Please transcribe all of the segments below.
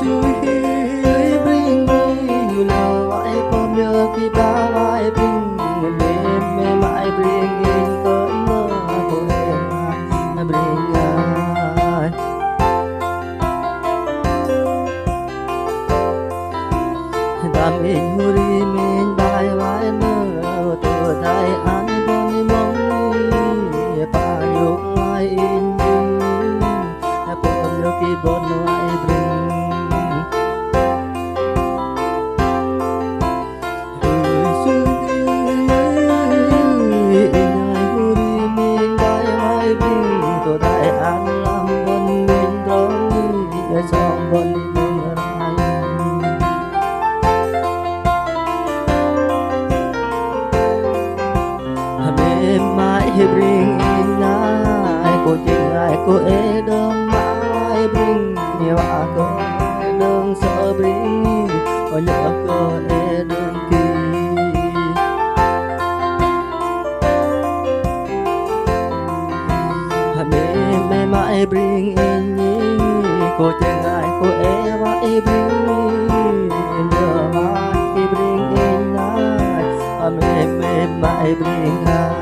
suy bring you love I pom nhớ khi ba vai bring mê mãi bring in cỡ mơ của em bring ai đam in huri min bài vai mơ từ tay anh bom mong pa yok ai in pom nhớ khi bon ai bring song bon mềm mại bring in ai cô chừng ai cô e đơn mãi bring nhiều à cô đơn sợ bring có nhớ cô e đơn kỳ mềm mãi bring in cô chừng ai cô e mãi bring nhớ mãi bring in ai mềm mãi bring ai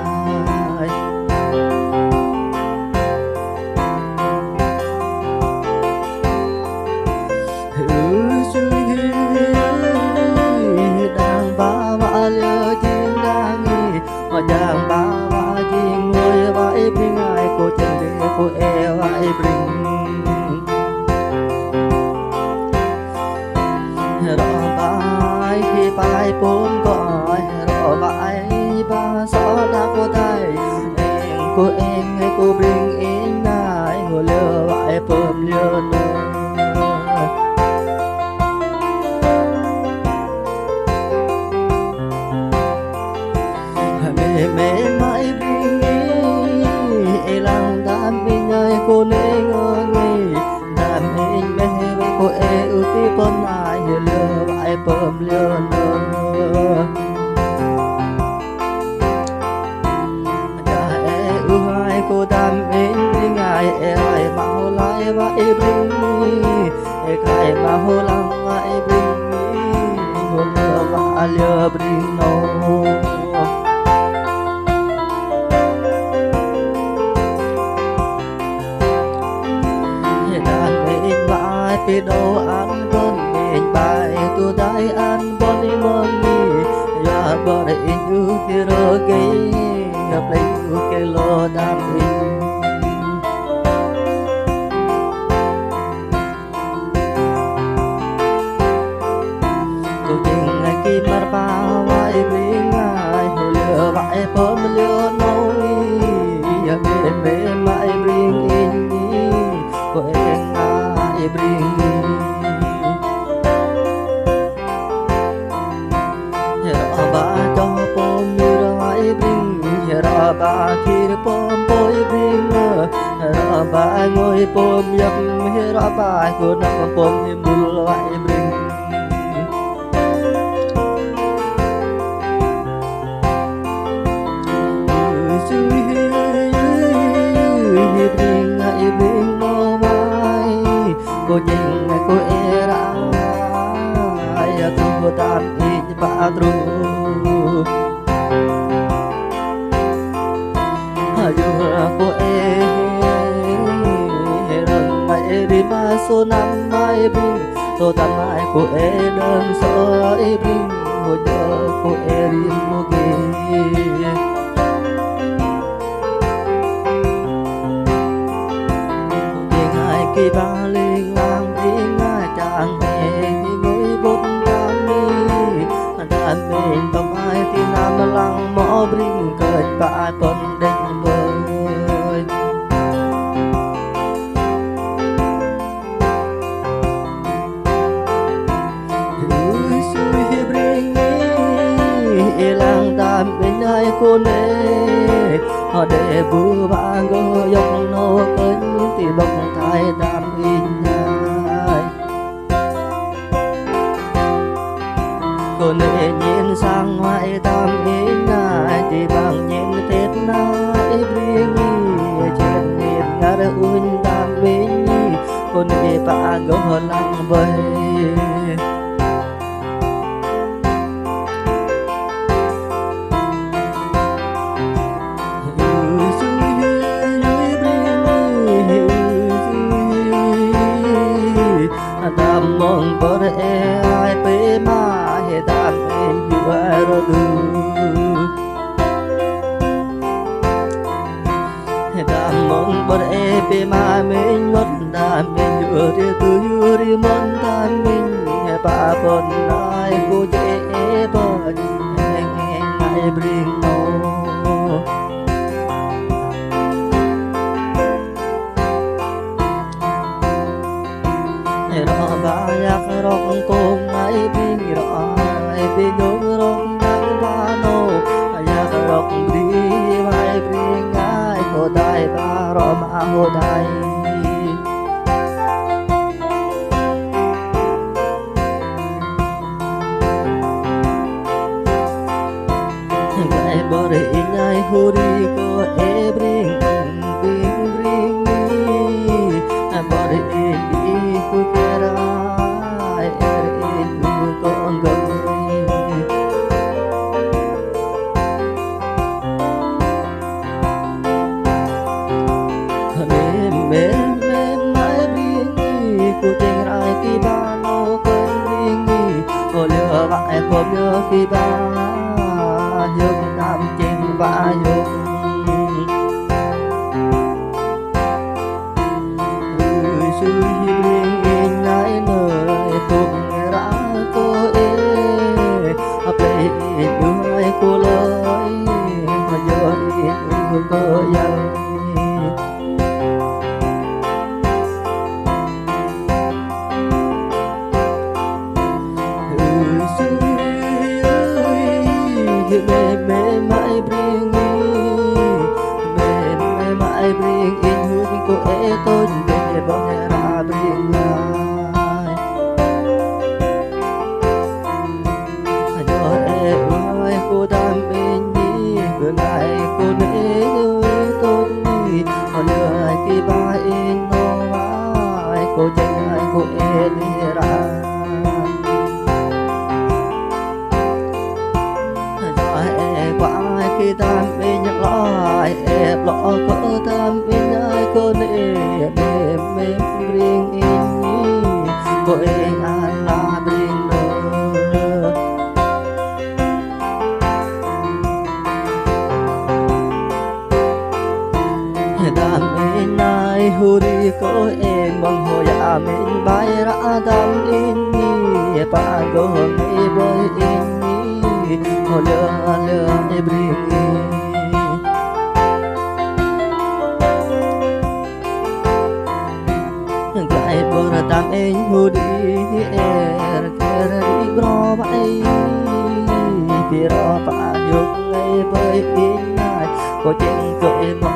đang ba ba lơ chim đang nghi mà đang ba ba chim ngồi vai bring ai cô chừng để cô e vai bring rõ bài khi bài bốn gọi rõ bài ba gió đã cô tay cô em hay cô bring in ai ngồi lừa vai bơm lừa mẹ mãi bring e lang đam bên ơi cô nê ngơ nghi đam bên mẹ với cô e ưu tí con ai lừa vai bơm lừa cô đam bên ngài ai bảo lại vai bring e khai bảo lăng ai bring ngồi lừa và lừa bring no pi đâu ăn con mình bài tu đai ăn bon đi mong đi ya bờ đây như khi rơ cây gặp lấy như cái lo đam in cô chừng ngày khi mar ba vai bring ai lừa vai bơm lừa nôi ya mê mãi bring in cô em ai bring ba khi pom bôi bring ra ba ngồi pom yap ra ba cô nằm pom hi mul vai bring bring ai bring no vai cô nhìn cô e ra ai tu tan in ba tru cô e đơn mãi đi ba số năm mai bring tô tan mãi cô e đơn sợ bring cô nhớ cô e riêng cô ghê tiếng ai khi ba lên ngang tiếng ai chẳng hề ngồi bút đam mình tông ai thì nam lăng mõ bring cởi ba tuần định bơi lang tam bên ai cô nê họ để bữa ba ngô dọc nô cơn thì bông thái đam in ai cô nê nhìn sang ngoại tam in ai thì bằng nhìn tết nai bring chuyện nhìn ngã un tam bên cô nê ba gỡ lăng vây đam mong bờ ai pe ma he đam em yêu ai rồi đam mong bờ pe ma mình mất đam mình yêu đi mất đam mình he ba bon ai cô dễ bờ ngày bring no rõ ba yak rong công ai bin rõ ai bin rong nang ba no yak rong đi vai bring ai hồ đại ba rõ ma hồ đại ngày bờ ai hồ đi có e bring bring bờ đi ku kera ku con gầm mềm mãi riêng ku tình ai khi ba nó cơn riêng ô lừa vãi hôm nhớ khi ba dương nam trên ba dương suy riêng nãy nơi cùng ra cô ê plei đuôi cô lối mà giờ đi cô dâu mê mãi riêng mê mãi riêng in hương cô ê tôi về bao ngày ra riêng ai cho ê ơi cô đam bên đi vừa ngày cô nể ơi tôi còn lừa khi ba in nó vai cô tranh ai cô ê đi ra khi tam bên nhắc lo ai ép lo có tam bên ai cô nề mềm riêng in cô em an la riêng nơ tam bên ai hu đi cô em bằng hồ ya mình bay ra tam in pa go ngày bơi in hồ lừa bring gái bờ tam anh hu đi er keri bro bay biro pa yung ngày bơi in ai có chuyện cười mà